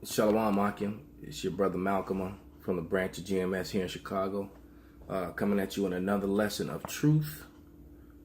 Shalom Akim. It's your brother Malcolm from the branch of GMS here in Chicago, coming at you in another lesson of truth.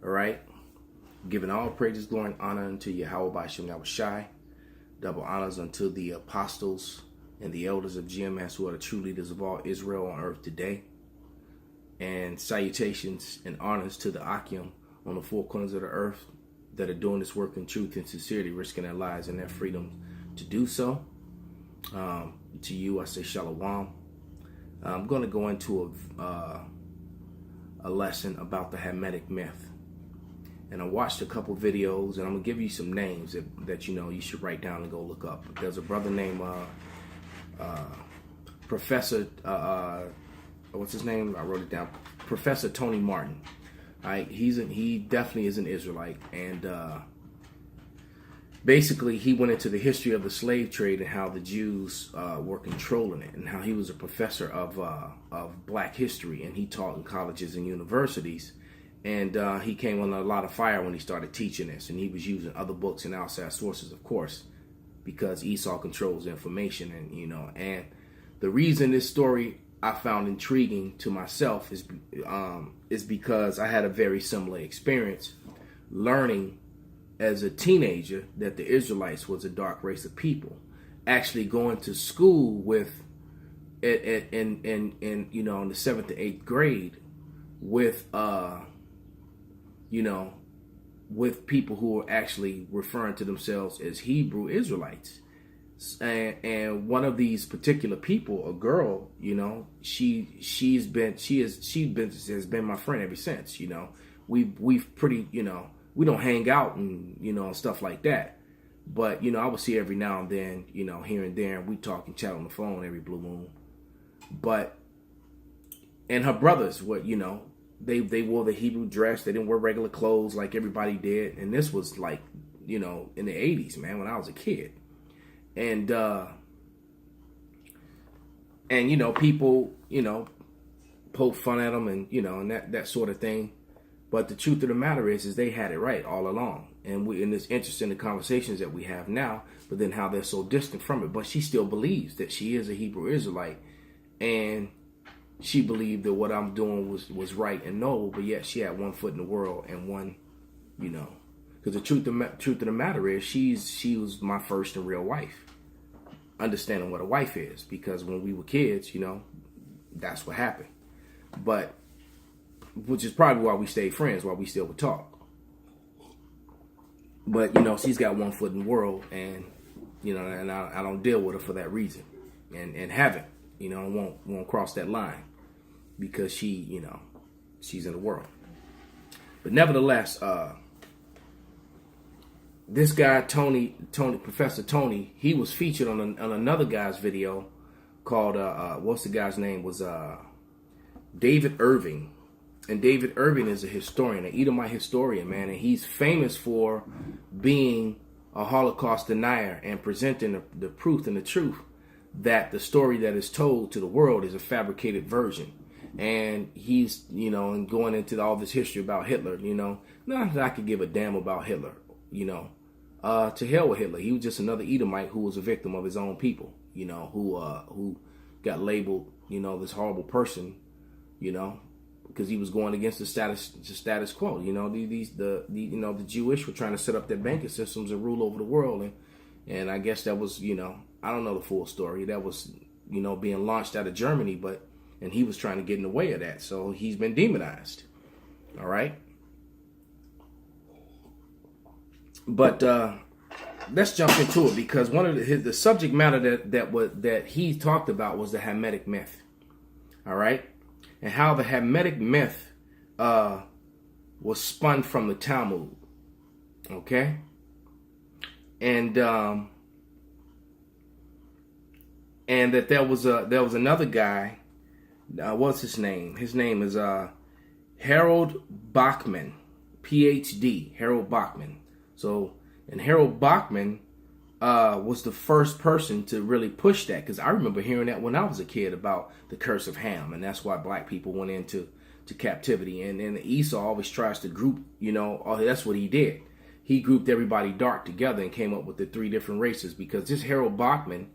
All right, giving all praises, glory, and honor unto Yahweh B'Shem Yahushai. Double honors unto the apostles and the elders of GMS, who are the true leaders of all Israel on earth today. And salutations and honors to the Akim on the four corners of the earth that are doing this work in truth and sincerity, risking their lives and their freedom to do so. To you, I say shalom. I'm going to go into a lesson about the Hamitic myth. And I watched a couple videos, and I'm going to give you some names that you know you should write down and go look up. There's a brother named Professor, what's his name? I wrote it down. Professor Tony Martin. All right, he definitely is an Israelite, and basically, he went into the history of the slave trade and how the Jews were controlling it, and how he was a professor of black history, and he taught in colleges and universities. And he came on a lot of fire when he started teaching this, and he was using other books and outside sources, of course, because Esau controls information, and the reason this story I found intriguing to myself is because I had a very similar experience learning as a teenager that the Israelites was a dark race of people. Actually going to school with in the 7th to 8th grade with with people who were actually referring to themselves as Hebrew Israelites. And one of these particular people, a girl, has been my friend ever since. We've pretty, we don't hang out and stuff like that, but I would see every now and then, here and there, and we talk and chat on the phone every blue moon. But and her brothers were, they wore the Hebrew dress. They didn't wear regular clothes like everybody did, and this was like in the 80s, man, when I was a kid. And people poke fun at them and and that sort of thing. But the truth of the matter is they had it right all along. And it's interesting the conversations that we have now, but then how they're so distant from it. But she still believes that she is a Hebrew Israelite, and she believed that what I'm doing was right and noble, but yet she had one foot in the world and one, because the truth of the matter is she was my first and real wife. Understanding what a wife is, because when we were kids, that's what happened. But which is probably why we stayed friends, why we still would talk. But she's got one foot in the world, and and I don't deal with her for that reason, and haven't, won't cross that line, because she's in the world. But nevertheless, this guy Professor Tony, he was featured on another guy's video called what's the guy's name, was David Irving. And David Irving is a historian, an Edomite historian, man, and he's famous for being a Holocaust denier and presenting the proof and the truth that the story that is told to the world is a fabricated version. And he's, and going into all this history about Hitler, not that I could give a damn about Hitler, to hell with Hitler. He was just another Edomite who was a victim of his own people, who got labeled, this horrible person, because he was going against the status quo. The Jewish were trying to set up their banking systems and rule over the world, and I guess that was, I don't know the full story. That was, being launched out of Germany, and he was trying to get in the way of that. So he's been demonized. All right. But let's jump into it, because one of the subject matter that he talked about was the Hamitic myth. All right. And how the Hamitic myth was spun from the Talmud, okay? And that there was another guy. What's his name? His name is Harold Bachman, PhD. Harold Bachman. So, and Harold Bachman was the first person to really push that, because I remember hearing that when I was a kid about the curse of Ham, and that's why black people went into captivity. And then Esau always tries to group, that's what he did. He grouped everybody dark together and came up with the three different races, because this Harold Bachman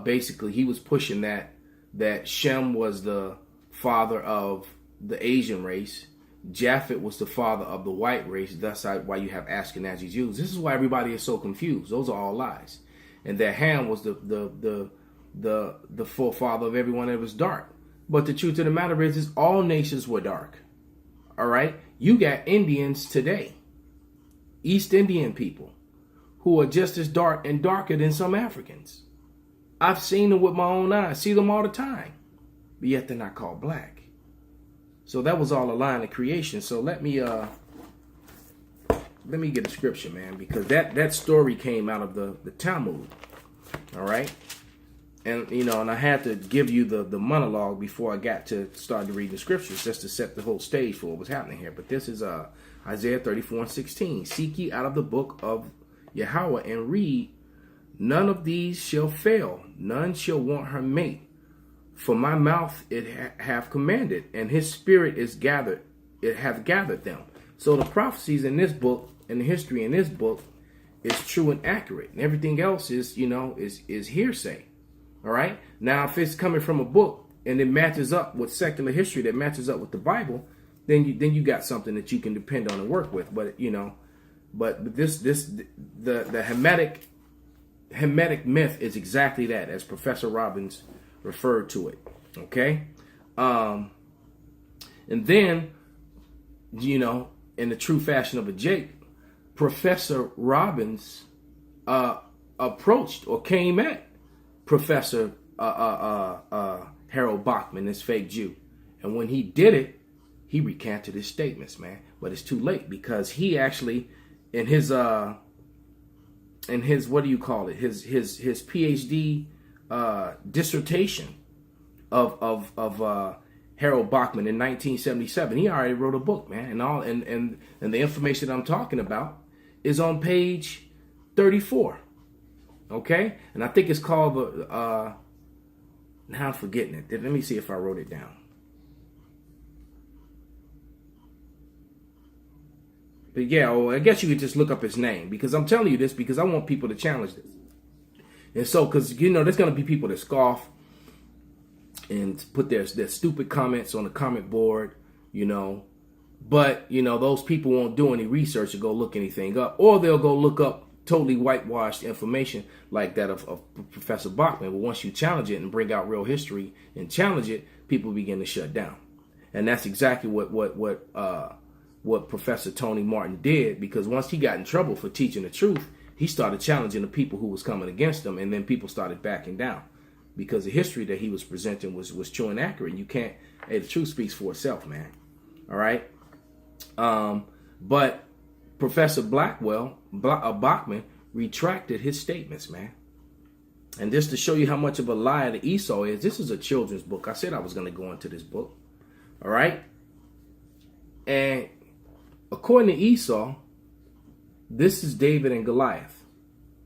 basically he was pushing that Shem was the father of the Asian race, Japhet was the father of the white race. That's why you have Ashkenazi Jews. This is why everybody is so confused. Those are all lies. And that Ham was the forefather of everyone that was dark. But the truth of the matter is all nations were dark. All right? You got Indians today, East Indian people, who are just as dark and darker than some Africans. I've seen them with my own eyes, see them all the time, but yet they're not called black. So that was all a line of creation. So let me get a scripture, man, because that story came out of the Talmud. All right? And, and I had to give you the monologue before I got to start to read the scriptures, just to set the whole stage for what was happening here. But this is Isaiah 34:16. Seek ye out of the book of Yahweh and read, none of these shall fail, none shall want her mate. For my mouth it have commanded, and his spirit is gathered, it hath gathered them. So the prophecies in this book, and the history in this book, is true and accurate. And everything else is hearsay. All right. Now, if it's coming from a book and it matches up with secular history, that matches up with the Bible, then you got something that you can depend on and work with. But but the Hamitic myth is exactly that, as Professor Robbins referred to it. Okay. And then, in the true fashion of a Jake, Professor Robbins approached or came at Professor Harold Bachman, this fake Jew. And when he did it, he recanted his statements, man. But it's too late, because he actually, in his what do you call it? His PhD dissertation of Harold Bachman in 1977, he already wrote a book, man. And the information I'm talking about is on page 34. Okay? And I think it's called now I'm forgetting it. Let me see if I wrote it down. But yeah, I guess you could just look up his name, because I'm telling you this because I want people to challenge this. And so, because, there's going to be people that scoff and put their stupid comments on the comment board, But, those people won't do any research or go look anything up. Or they'll go look up totally whitewashed information like that of Professor Bachman. But once you challenge it and bring out real history and challenge it, people begin to shut down. And that's exactly what Professor Tony Martin did, because once he got in trouble for teaching the truth, he started challenging the people who was coming against him, and then people started backing down because the history that he was presenting was true and accurate. You can't, the truth speaks for itself, man. All right. But Professor Bachman retracted his statements, man. And just to show you how much of a liar the Esau is, this is a children's book. I said I was going to go into this book. All right. And according to Esau, this is David and Goliath.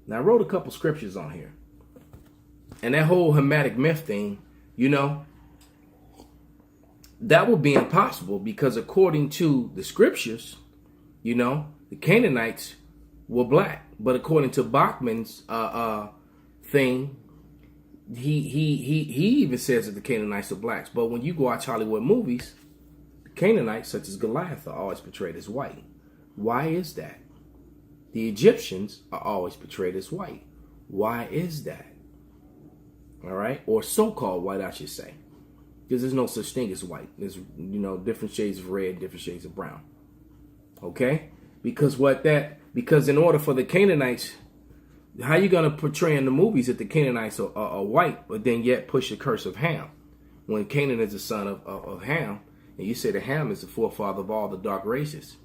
Now, I wrote a couple scriptures on here. And that whole Hamitic myth thing, that would be impossible, because according to the scriptures, the Canaanites were black. But according to Bachman's thing, he even says that the Canaanites are blacks. But when you go watch Hollywood movies, the Canaanites, such as Goliath, are always portrayed as white. Why is that? The Egyptians are always portrayed as white. Why is that? All right? Or so-called white, I should say. Because there's no such thing as white. There's, different shades of red, different shades of brown. Okay? Because in order for the Canaanites, how you going to portray in the movies that the Canaanites are white, but then yet push the curse of Ham? When Canaan is the son of Ham, and you say that Ham is the forefather of all the dark races.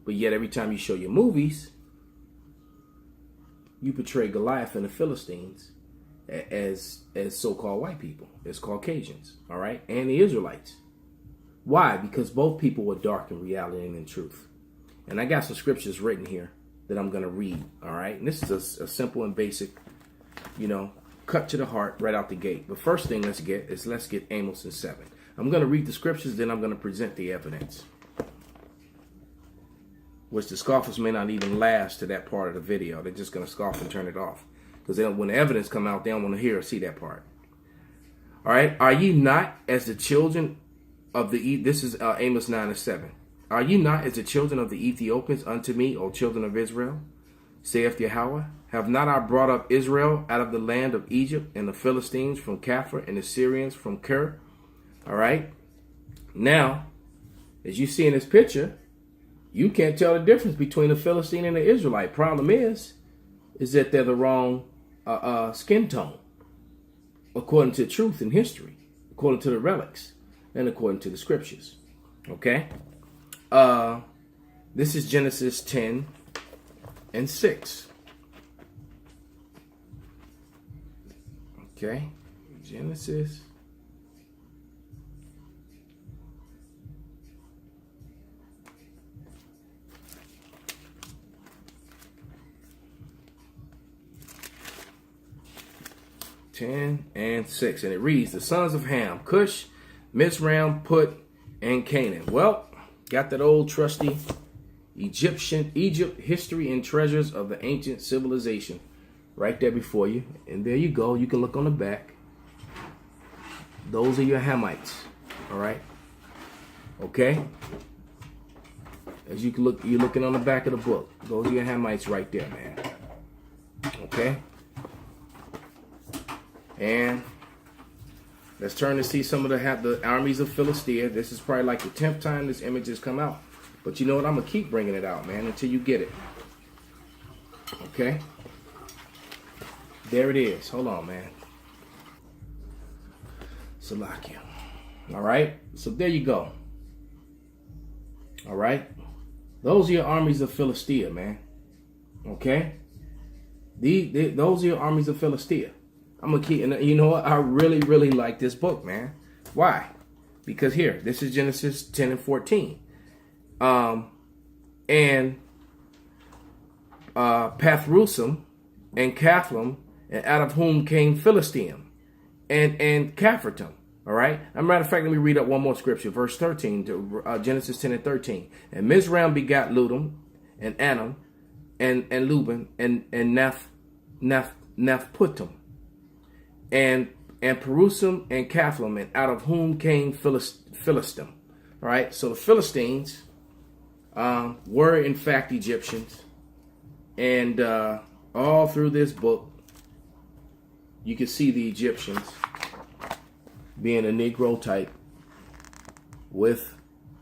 But yet every time you show your movies, you portray Goliath and the Philistines as so-called white people, as Caucasians, all right, and the Israelites. Why? Because both people were dark in reality and in truth. And I got some scriptures written here that I'm going to read, all right? And this is a simple and basic, cut to the heart right out the gate. But first thing let's get Amos 7. I'm going to read the scriptures, then I'm going to present the evidence, which the scoffers may not even last to that part of the video. They're just going to scoff and turn it off. Because when the evidence come out, they don't want to hear or see that part. All right. Are ye not as the children of the, this is Amos 9:7. Are ye not as the children of the Ethiopians unto me, O children of Israel? Saith Yahweh, have not I brought up Israel out of the land of Egypt, and the Philistines from Kaphar, and the Syrians from Ker? All right. Now, as you see in this picture, you can't tell the difference between a Philistine and an Israelite. Problem is that they're the wrong skin tone, according to truth and history, according to the relics, and according to the scriptures. Okay? This is Genesis 10:6. Okay? Genesis 10:6, and it reads, the sons of Ham, Cush, Mizraim, Put, and Canaan. Well, got that old trusty Egypt history and treasures of the ancient civilization right there before you. And there you go. You can look on the back. Those are your Hamites. All right. Okay. As you can look, you're looking on the back of the book. Those are your Hamites right there, man. Okay. And let's turn to see some of the armies of Philistia. This is probably like the 10th time this image has come out. But you know what? I'm going to keep bringing it out, man, until you get it. Okay? There it is. Hold on, man. Salakia. All right? So there you go. All right? Those are your armies of Philistia, man. Okay? Those are your armies of Philistia. I'm going to keep, and you know what? I really, really like this book, man. Why? Because here, this is Genesis 10:14. And Pathrusim and Caphlam, and out of whom came Philistine and Caphartum. All right. As a matter of fact, let me read up one more scripture, verse 13 to Genesis 10:13. And Mizraim begat Ludum and Anam and Luban and Naphputim and Perusim and Caphlam, and out of whom came Philistim. All right. So the Philistines were in fact Egyptians, and all through this book you can see the Egyptians being a Negro type with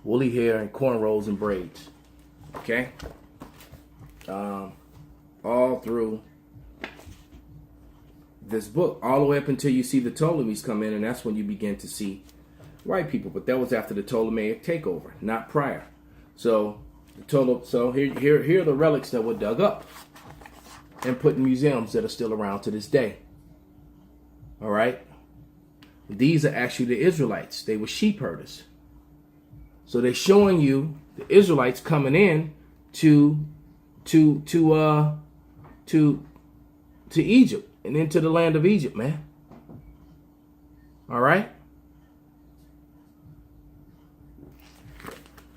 woolly hair and cornrows and braids. Okay, all through this book, all the way up until you see the Ptolemies come in, and that's when you begin to see white people. But that was after the Ptolemaic takeover, not prior. So here are the relics that were dug up and put in museums that are still around to this day. All right. These are actually the Israelites. They were sheep herders. So they're showing you the Israelites coming in to Egypt and into the land of Egypt, man. All right.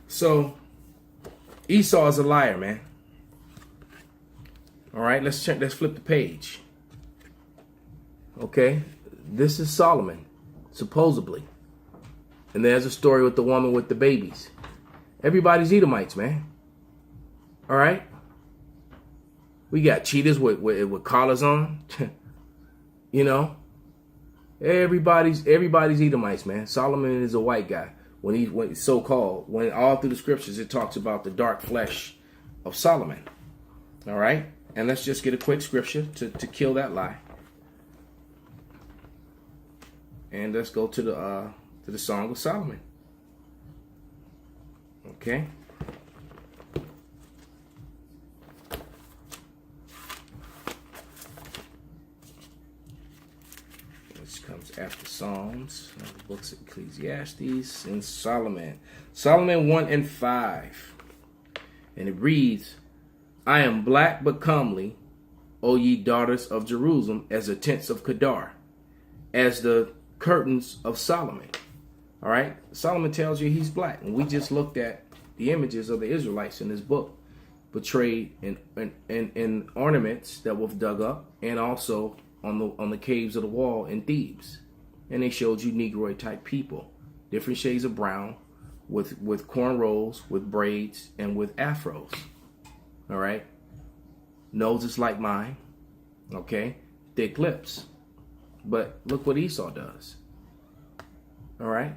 So Esau is a liar, man. All right, let's flip the page. Okay, this is Solomon, supposedly. And there's a story with the woman with the babies. Everybody's Edomites, man. All right. We got cheetahs with collars on. You know, everybody's Edomites, man. Solomon is a white guy. When so-called, when all through the scriptures it talks about the dark flesh of Solomon. All right, and let's just get a quick scripture to kill that lie. And let's go to the Song of Solomon. Okay. Comes after Psalms, the books of Ecclesiastes, and Solomon. Solomon 1:5. And it reads, I am black but comely, O ye daughters of Jerusalem, as the tents of Kedar, as the curtains of Solomon. All right. Solomon tells you he's black. And we just looked at the images of the Israelites in this book. portrayed in ornaments that were dug up, and also on the caves of the wall in Thebes. And they showed you Negroid type people, different shades of brown, with cornrows, with braids, and with afros. All right, noses like mine. Okay, thick lips. But look what Esau does. All right,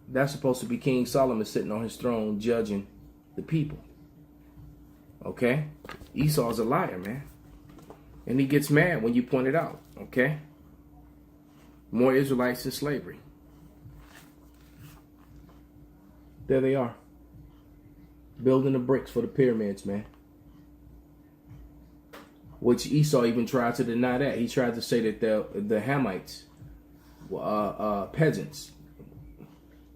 that's supposed to be King Solomon sitting on his throne judging the people. Okay, Esau's a liar, man, and he gets mad when you point it out. Okay, more Israelites in slavery. There they are, building the bricks for the pyramids, man. Which Esau even tried to deny that. He tried to say that the Hamites, peasants,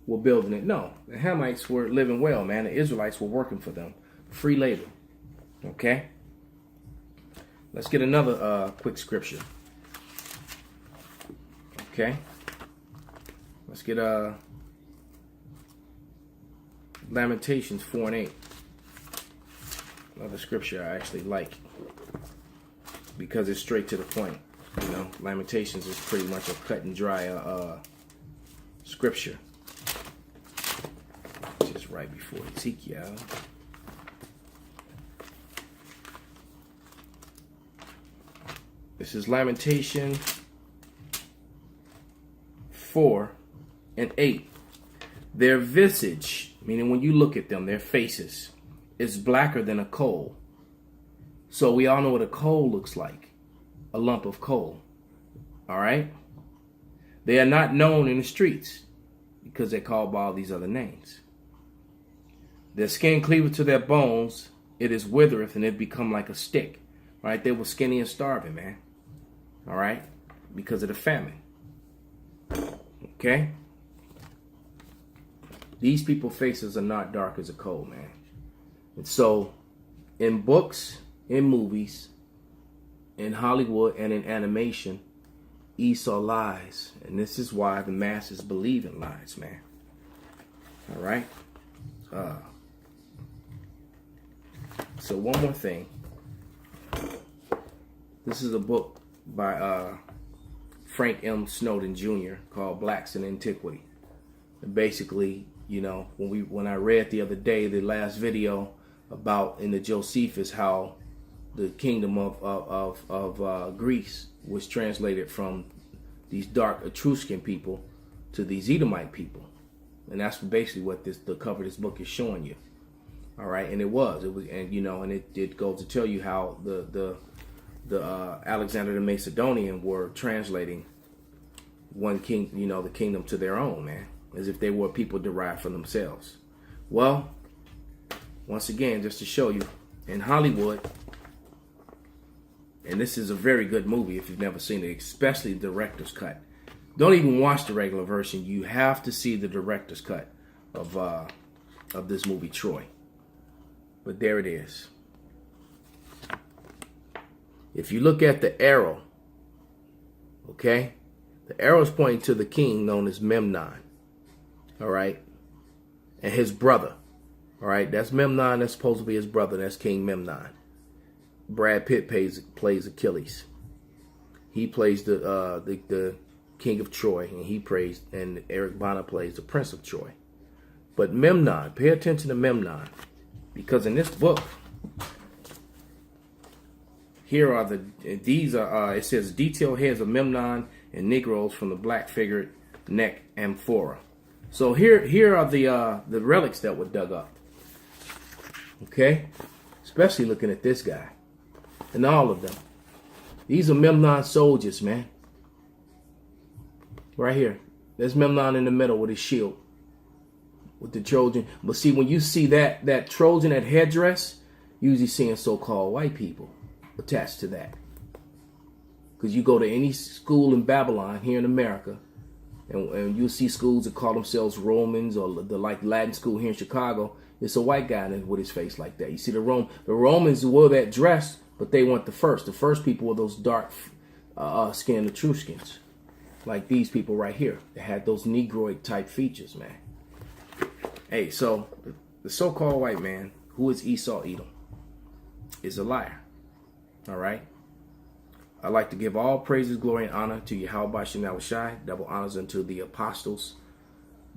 were building it. No, the Hamites were living well, man. The Israelites were working for them. Free labor. Okay? Let's get another quick scripture. Okay? Let's get Lamentations 4:8. Another scripture I actually like, because it's straight to the point. You know, Lamentations is pretty much a cut and dry scripture. Just right before Ezekiel. This is Lamentation 4:8. Their visage, meaning when you look at them, their faces, is blacker than a coal. So we all know what a coal looks like. A lump of coal. All right? They are not known in the streets because they're called by all these other names. Their skin cleaveth to their bones. It is withereth and it become like a stick. All right? They were skinny and starving, man. All right? Because of the famine. Okay? These people's faces are not dark as a coal, man. And so, in books, in movies, in Hollywood, and in animation, Esau lies. And this is why the masses believe in lies, man. All right? So one more thing. This is a book by Frank M. Snowden Jr. called Blacks in Antiquity. And basically, you know, when I read the other day, the last video about in the Josephus, how the kingdom of Greece was translated from these dark Etruscan people to these Edomite people, and that's basically what the cover of this book is showing you. All right, and it was, and you know, and it goes to tell you how the Alexander the Macedonian were translating one king, you know, the kingdom to their own, man, as if they were people derived from themselves. Well, once again, just to show you, in Hollywood, and this is a very good movie if you've never seen it, especially the director's cut. Don't even watch the regular version. You have to see the director's cut of this movie, Troy. But there it is. If you look at the arrow, okay, the arrow is pointing to the king known as Memnon. All right, and his brother. All right, that's Memnon. That's supposed to be his brother. That's King Memnon. Brad Pitt plays Achilles. He plays the king of Troy, and Eric Bana plays the prince of Troy. But Memnon, pay attention to Memnon, because in this book, here are it says detailed heads of Memnon and Negroes from the black-figured neck amphora. So here are the relics that were dug up. Okay, especially looking at this guy and all of them. These are Memnon soldiers, man. Right here, there's Memnon in the middle with his shield, with the Trojan. But see, when you see that Trojan, that headdress, usually seeing so-called white people attached to that. Because you go to any school in Babylon here in America, and you'll see schools that call themselves Romans, or the like Latin school here in Chicago. It's a white guy with his face like that. You see the Romans wore that dress, but they weren't the first. The first people were those dark skinned Etruscans, like these people right here. They had those Negroid type features, man. Hey, so the so-called white man, who is Esau Edom? is a liar. All right. I'd like to give all praises, glory, and honor to Yahweh Shem Shai, double honors unto the apostles,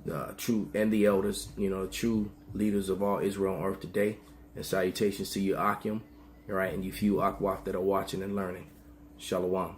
the true, and the elders, the true leaders of all Israel on earth today. And salutations to you, Akim, all right, and you few Akwaf that are watching and learning. Shalom.